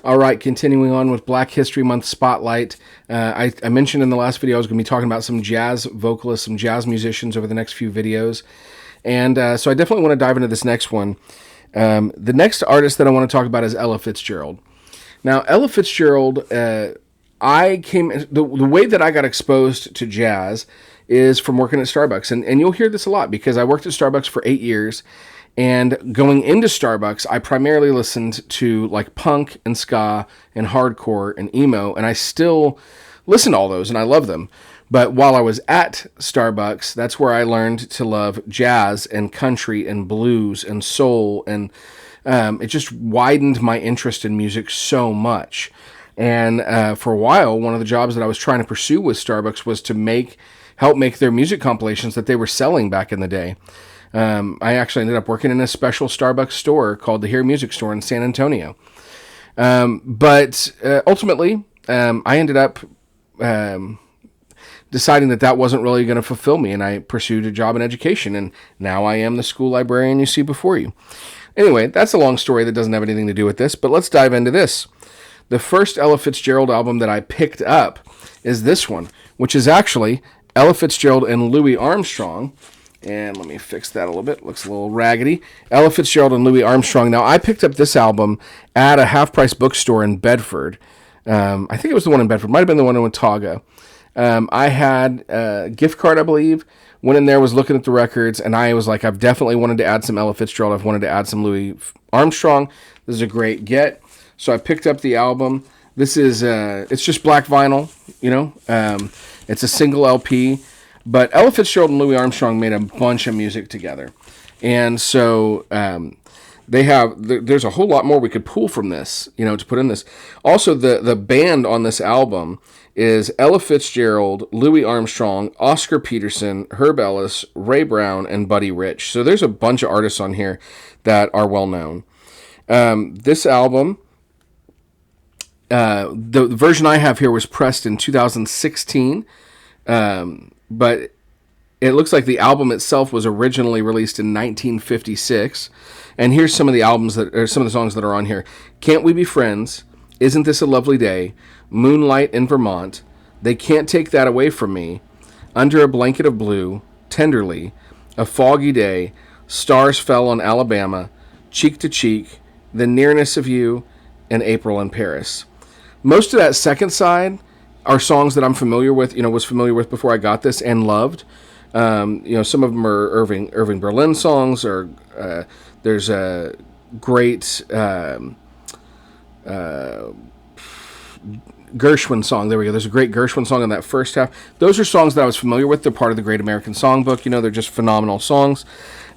All right, continuing on with Black History Month Spotlight. I mentioned in the last video I was going to be talking about some jazz vocalists, some jazz musicians over the next few videos. And so I definitely want to dive into this next one. The next artist that I want to talk about is Ella Fitzgerald. Now, Ella Fitzgerald, the way that I got exposed to jazz is from working at Starbucks. And you'll hear this a lot because I worked at Starbucks for 8 years. And going into Starbucks, I primarily listened to like punk and ska and hardcore and emo, and I still listen to all those and I love them. But while I was at Starbucks, that's where I learned to love jazz and country and blues and soul, and it just widened my interest in music so much. And for a while, one of the jobs that I was trying to pursue with Starbucks was to help make their music compilations that they were selling back in the day. I actually ended up working in a special Starbucks store called the Here Music Store in San Antonio. But ultimately, I ended up deciding that wasn't really going to fulfill me, and I pursued a job in education, and now I am the school librarian you see before you. Anyway, that's a long story that doesn't have anything to do with this, but let's dive into this. The first Ella Fitzgerald album that I picked up is this one, which is actually Ella Fitzgerald and Louis Armstrong. And let me fix that a little bit. Looks a little raggedy. Ella Fitzgerald and Louis Armstrong. Now, I picked up this album at a half-price bookstore in Bedford. I think it was the one in Bedford. Might have been the one in Watauga. I had a gift card, I believe. Went in there, was looking at the records, and I was like, I've definitely wanted to add some Ella Fitzgerald. I've wanted to add some Louis Armstrong. This is a great get. So I picked up the album. This is, it's just black vinyl, you know. It's a single LP. But Ella Fitzgerald and Louis Armstrong made a bunch of music together. And so there's a whole lot more we could pull from this, you know, to put in this. Also, the band on this album is Ella Fitzgerald, Louis Armstrong, Oscar Peterson, Herb Ellis, Ray Brown, and Buddy Rich. So there's a bunch of artists on here that are well known. This album, the version I have here was pressed in 2016. But it looks like the album itself was originally released in 1956. And here's some of the some of the songs that are on here. Can't We Be Friends? Isn't This a Lovely Day? Moonlight in Vermont. They Can't Take That Away From Me. Under a Blanket of Blue. Tenderly. A Foggy Day. Stars Fell on Alabama. Cheek to Cheek. The Nearness of You. And April in Paris. Most of that second side are songs that I'm familiar with, was familiar with before I got this and loved. Some of them are Irving Berlin songs, or there's a great Gershwin song. There we go. There's a great Gershwin song in that first half. Those are songs that I was familiar with. They're part of the Great American Songbook. They're just phenomenal songs.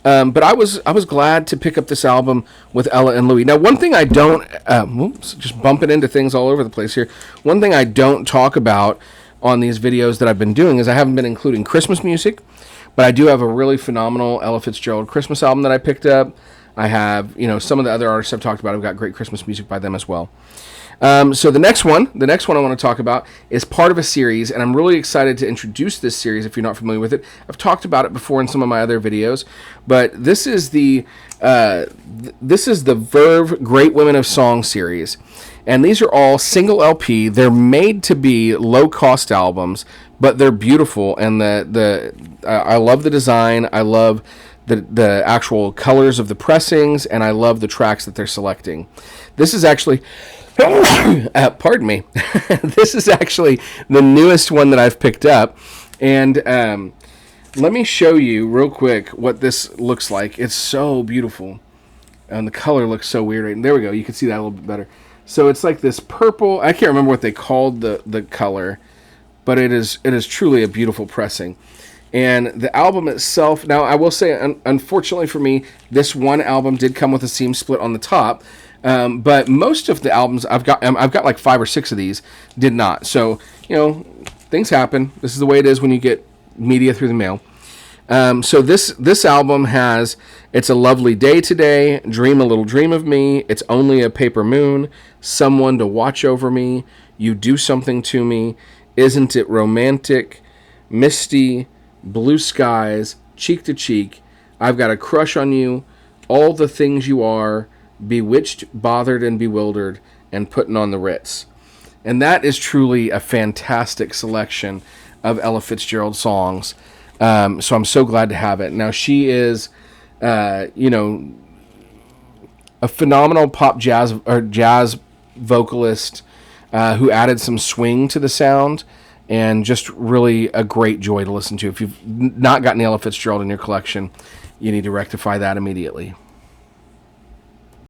But I was glad to pick up this album with Ella and Louis. Now, one thing I don't, just bumping into things all over the place here. One thing I don't talk about on these videos that I've been doing is I haven't been including Christmas music, but I do have a really phenomenal Ella Fitzgerald Christmas album that I picked up. I have, some of the other artists I've talked about. I've got great Christmas music by them as well. So the next one I want to talk about is part of a series, and I'm really excited to introduce this series if you're not familiar with it. I've talked about it before in some of my other videos, but this is the Verve Great Women of Song series, and these are all single LP. They're made to be low-cost albums, but they're beautiful, and I love the design. I love the actual colors of the pressings, and I love the tracks that they're selecting. This is actually... pardon me. This is actually the newest one that I've picked up, and let me show you real quick what this looks like. It's so beautiful, and the color looks so weird. Right? There we go. You can see that a little bit better. So it's like this purple. I can't remember what they called the color, but it is truly a beautiful pressing. And the album itself. Now, I will say, unfortunately for me, this one album did come with a seam split on the top. But most of the albums I've got like 5 or 6 of these did not. So, things happen. This is the way it is when you get media through the mail. So this album has It's a Lovely Day Today, Dream a Little Dream of Me, It's Only a Paper Moon, Someone to Watch Over Me, You Do Something to Me, Isn't It Romantic, Misty, Blue Skies, Cheek to Cheek, I've Got a Crush on You, All the Things You Are, Bewitched, Bothered, and Bewildered, and Putting on the Ritz. And that is truly a fantastic selection of Ella Fitzgerald songs. So I'm so glad to have it. Now, she is, a phenomenal pop jazz vocalist who added some swing to the sound, and just really a great joy to listen to. If you've not got Ella Fitzgerald in your collection, you need to rectify that immediately.